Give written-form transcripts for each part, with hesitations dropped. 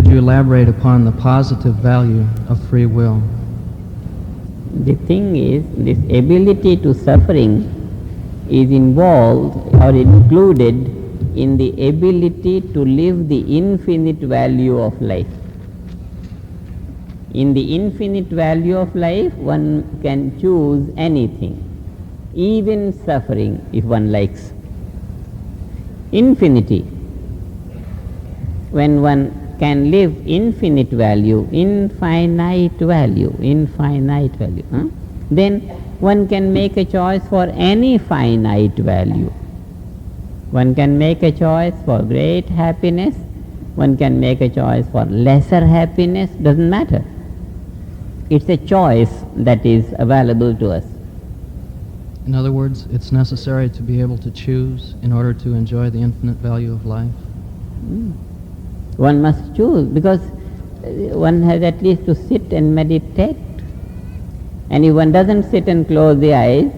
you elaborate upon the positive value of free will? The thing is, this ability to suffering is involved or included in the ability to live the infinite value of life. In the infinite value of life, one can choose anything, even suffering if one likes. Infinity. When one can live infinite value, infinite value, then one can make a choice for any finite value. One can make a choice for great happiness, one can make a choice for lesser happiness, doesn't matter. It's a choice that is available to us. In other words, it's necessary to be able to choose in order to enjoy the infinite value of life? One must choose, because one has at least to sit and meditate. And if one doesn't sit and close the eyes,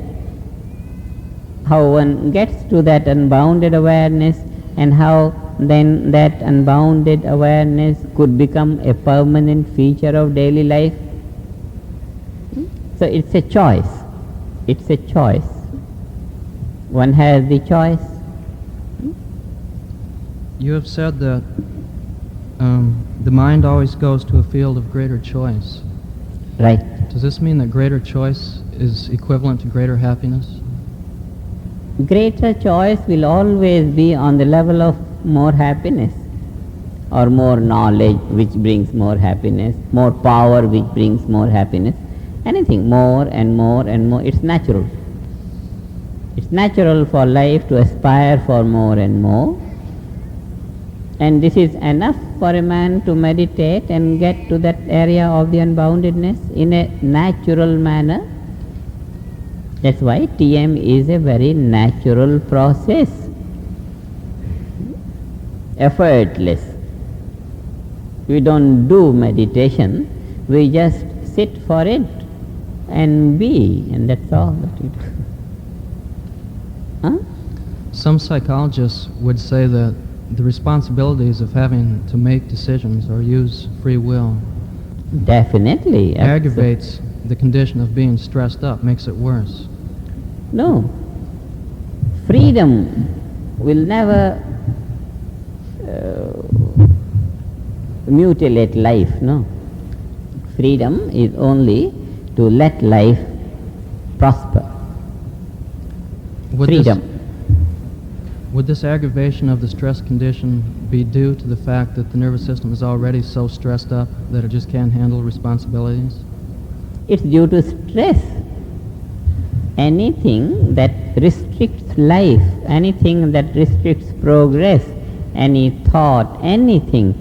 how one gets to that unbounded awareness, and how then that unbounded awareness could become a permanent feature of daily life? So it's a choice. It's a choice. One has the choice. You have said that the mind always goes to a field of greater choice. Right. Does this mean that greater choice is equivalent to greater happiness? Greater choice will always be on the level of more happiness, or more knowledge which brings more happiness, more power which brings more happiness. Anything more and more and more, it's natural. It's natural for life to aspire for more and more. And this is enough for a man to meditate and get to that area of the unboundedness in a natural manner. That's why TM is a very natural process, effortless. We don't do meditation, we just sit for it and be, and that's all that we do. Huh? Some psychologists would say that the responsibilities of having to make decisions or use free will Definitely. aggravates the condition of being stressed up, makes it worse. No. Freedom will never mutilate life, no. Freedom is only to let life prosper. Freedom. Would this aggravation of the stress condition be due to the fact that the nervous system is already so stressed up that it just can't handle responsibilities? It's due to stress. Anything that restricts life, anything that restricts progress, any thought, anything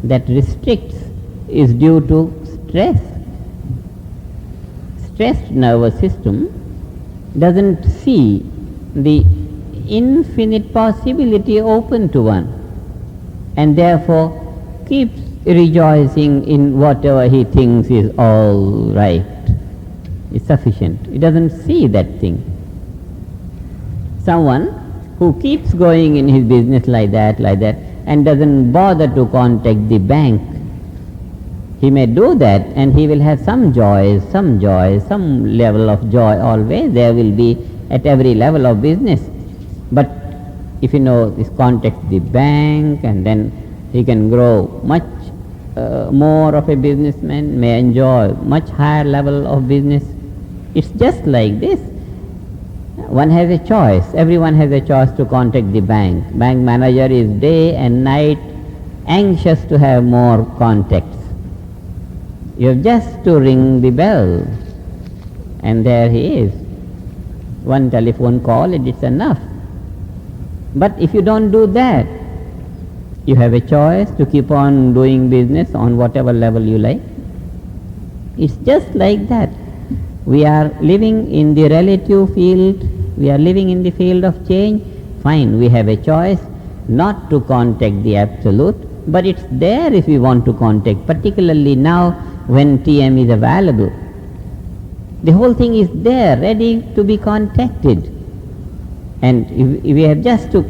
that restricts is due to stress. Stressed nervous system doesn't see the infinite possibility open to one, and therefore keeps rejoicing in whatever he thinks is all right, is sufficient. He doesn't see that thing. Someone who keeps going in his business like that, and doesn't bother to contact the bank, he may do that and he will have some level of joy always. There will be at every level of business. But if he contacts the bank, and then he can grow much more of a businessman, may enjoy much higher level of business. It's just like this. One has a choice. Everyone has a choice to contact the bank. Bank manager is day and night anxious to have more contacts. You have just to ring the bell, and there he is. One telephone call and it's enough. But if you don't do that, you have a choice to keep on doing business on whatever level you like. It's just like that. We are living in the relative field, we are living in the field of change. Fine, we have a choice not to contact the absolute, but it's there if we want to contact, particularly now when TM is available. The whole thing is there, ready to be contacted. And if we have just to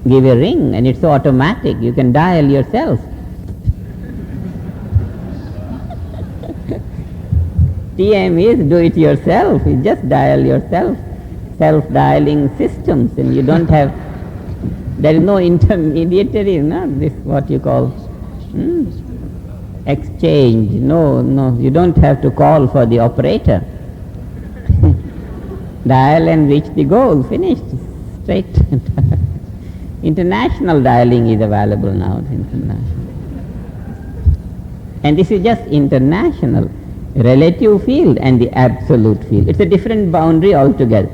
give a ring, and it's automatic, you can dial yourself. TM is do it yourself. You just dial yourself. Self-dialing systems, and you don't have, there is no intermediary, no, this what you call exchange. No, you don't have to call for the operator. Dial and reach the goal, finished, straight. International dialing is available now, international. And this is just international, relative field and the absolute field. It's a different boundary altogether.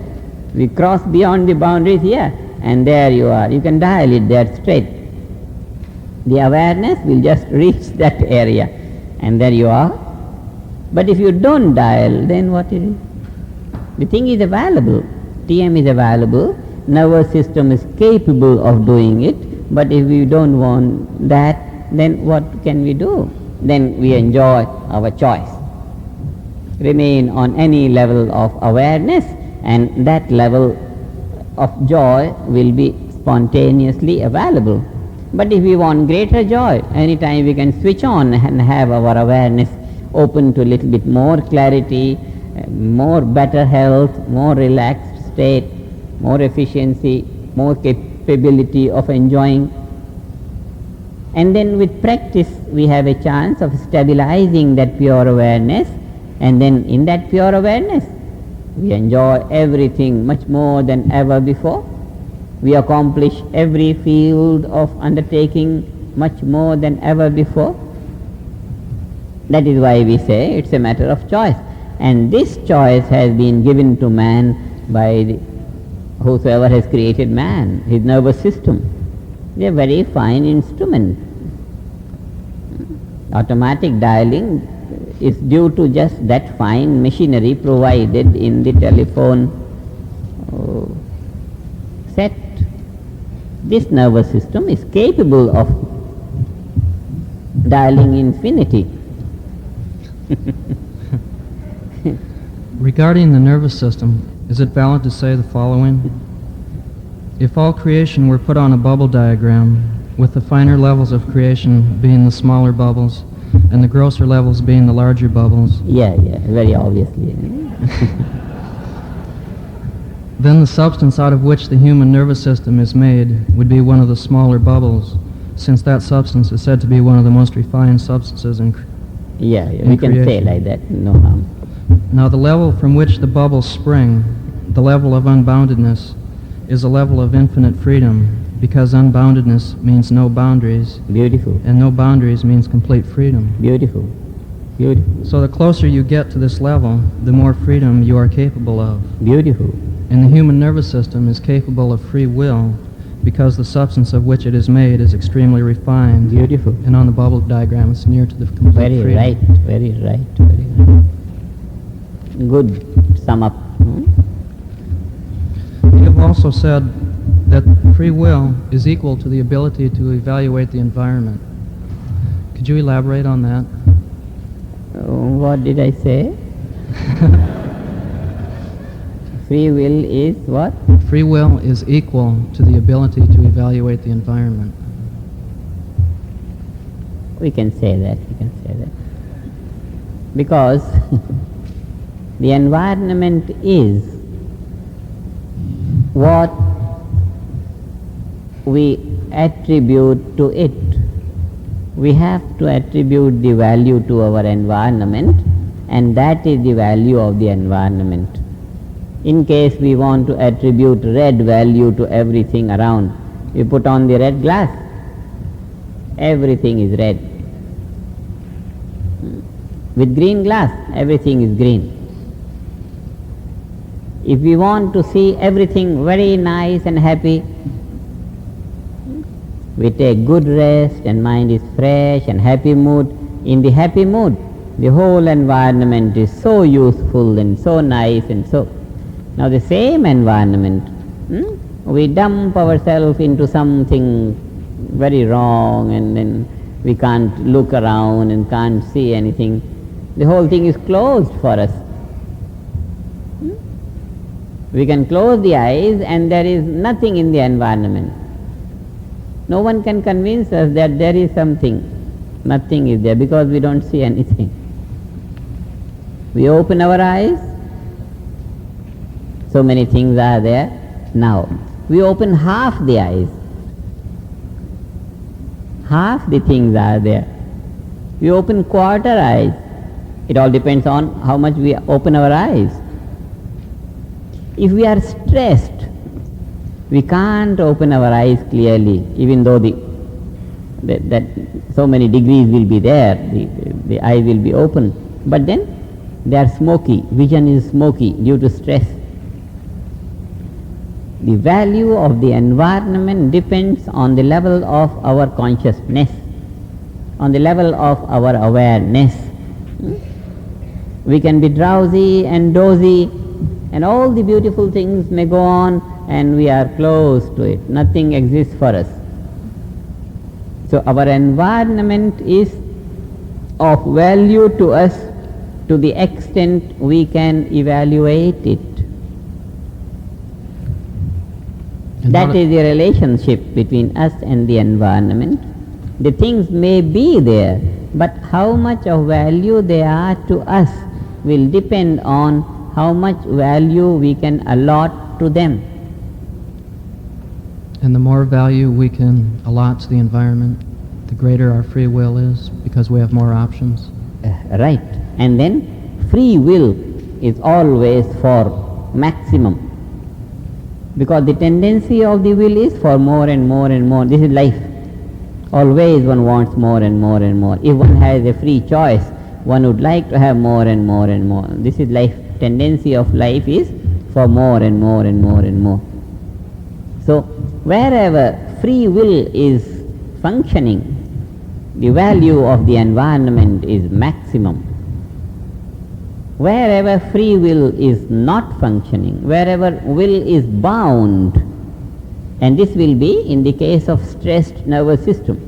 We cross beyond the boundaries here, and there you are. You can dial it there straight. The awareness will just reach that area, and there you are. But if you don't dial, then what is it? The thing is available. TM is available. Nervous system is capable of doing it. But if we don't want that, then what can we do? Then we enjoy our choice. Remain on any level of awareness, and that level of joy will be spontaneously available. But if we want greater joy, anytime we can switch on and have our awareness open to a little bit more clarity, more better health, more relaxed state, more efficiency, more capability of enjoying. And then with practice we have a chance of stabilizing that pure awareness, and then in that pure awareness we enjoy everything much more than ever before. We accomplish every field of undertaking much more than ever before. That is why we say it's a matter of choice. And this choice has been given to man by whosoever has created man, his nervous system. They are very fine instrument. Automatic dialing is due to just that fine machinery provided in the telephone set. This nervous system is capable of dialing infinity. Regarding the nervous system, is it valid to say the following? If all creation were put on a bubble diagram, with the finer levels of creation being the smaller bubbles, and the grosser levels being the larger bubbles. Yeah, very obviously. Then the substance out of which the human nervous system is made would be one of the smaller bubbles, since that substance is said to be one of the most refined substances in creation. Yeah, we can say like that, no harm. Now the level from which the bubbles spring, the level of unboundedness, is a level of infinite freedom, because unboundedness means no boundaries. Beautiful. And no boundaries means complete freedom. Beautiful. Beautiful. So the closer you get to this level, the more freedom you are capable of. Beautiful. And the human nervous system is capable of free will, because the substance of which it is made is extremely refined. Beautiful. And on the bubble diagram it's near to the complete very freedom. Right, very right, very right. Good sum up. You have also said that free will is equal to the ability to evaluate the environment. Could you elaborate on that? What did I say? Free will is what? Free will is equal to the ability to evaluate the environment. We can say that, Because the environment is what we attribute to it. We have to attribute the value to our environment, and that is the value of the environment. In case we want to attribute red value to everything around, we put on the red glass. Everything is red. With green glass, everything is green. If we want to see everything very nice and happy, we take good rest and mind is fresh and happy mood. In the happy mood, the whole environment is so useful and so nice and so. Now the same environment, we dump ourselves into something very wrong, and then we can't look around and can't see anything. The whole thing is closed for us. We can close the eyes and there is nothing in the environment. No one can convince us that there is something. Nothing is there because we don't see anything. We open our eyes, so many things are there. Now, we open half the eyes, half the things are there. We open quarter eyes. It all depends on how much we open our eyes. If we are stressed, we can't open our eyes clearly, even though that so many degrees will be there, the eye will be open. But then they are smoky, vision is smoky due to stress. The value of the environment depends on the level of our consciousness, on the level of our awareness. We can be drowsy and dozy, and all the beautiful things may go on, and we are close to it. Nothing exists for us. So our environment is of value to us to the extent we can evaluate it. And that is the relationship between us and the environment. The things may be there, but how much of value they are to us will depend on how much value we can allot to them. And the more value we can allot to the environment, the greater our free will is, because we have more options. Right. And then free will is always for maximum, because the tendency of the will is for more and more and more. This is life. Always one wants more and more and more. If one has a free choice, one would like to have more and more and more. This is life. Tendency of life is for more and more and more and more. So wherever free will is functioning, the value of the environment is maximum. Wherever free will is not functioning, wherever will is bound, and this will be in the case of stressed nervous system,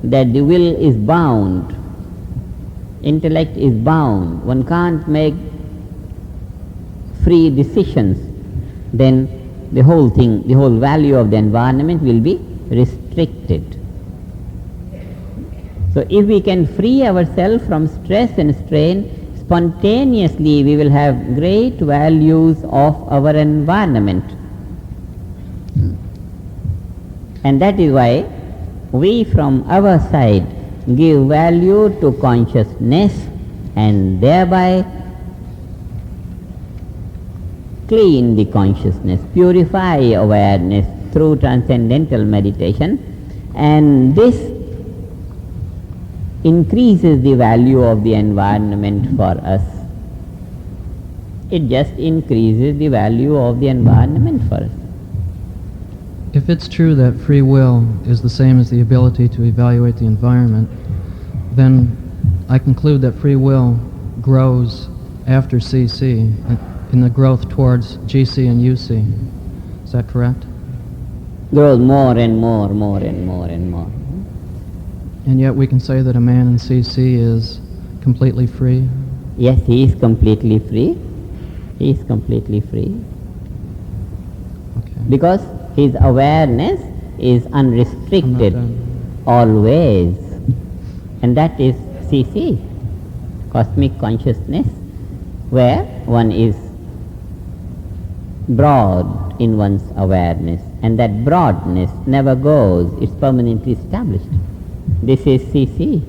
that the will is bound, intellect is bound, one can't make free decisions, then the whole thing, the whole value of the environment will be restricted. So if we can free ourselves from stress and strain, spontaneously we will have great values of our environment. And that is why we from our side give value to consciousness, and thereby clean the consciousness, purify awareness through transcendental meditation, and this increases the value of the environment for us. It just increases the value of the environment for us. If it's true that free will is the same as the ability to evaluate the environment, then I conclude that free will grows after CC, in the growth towards GC and UC. Is that correct? Grows more and more, more and more and more. And yet we can say that a man in CC is completely free? Yes, he is completely free. He is completely free. Okay. Because his awareness is unrestricted always. And that is CC, cosmic consciousness, where one is broad in one's awareness. And that broadness never goes, it's permanently established. This is CC.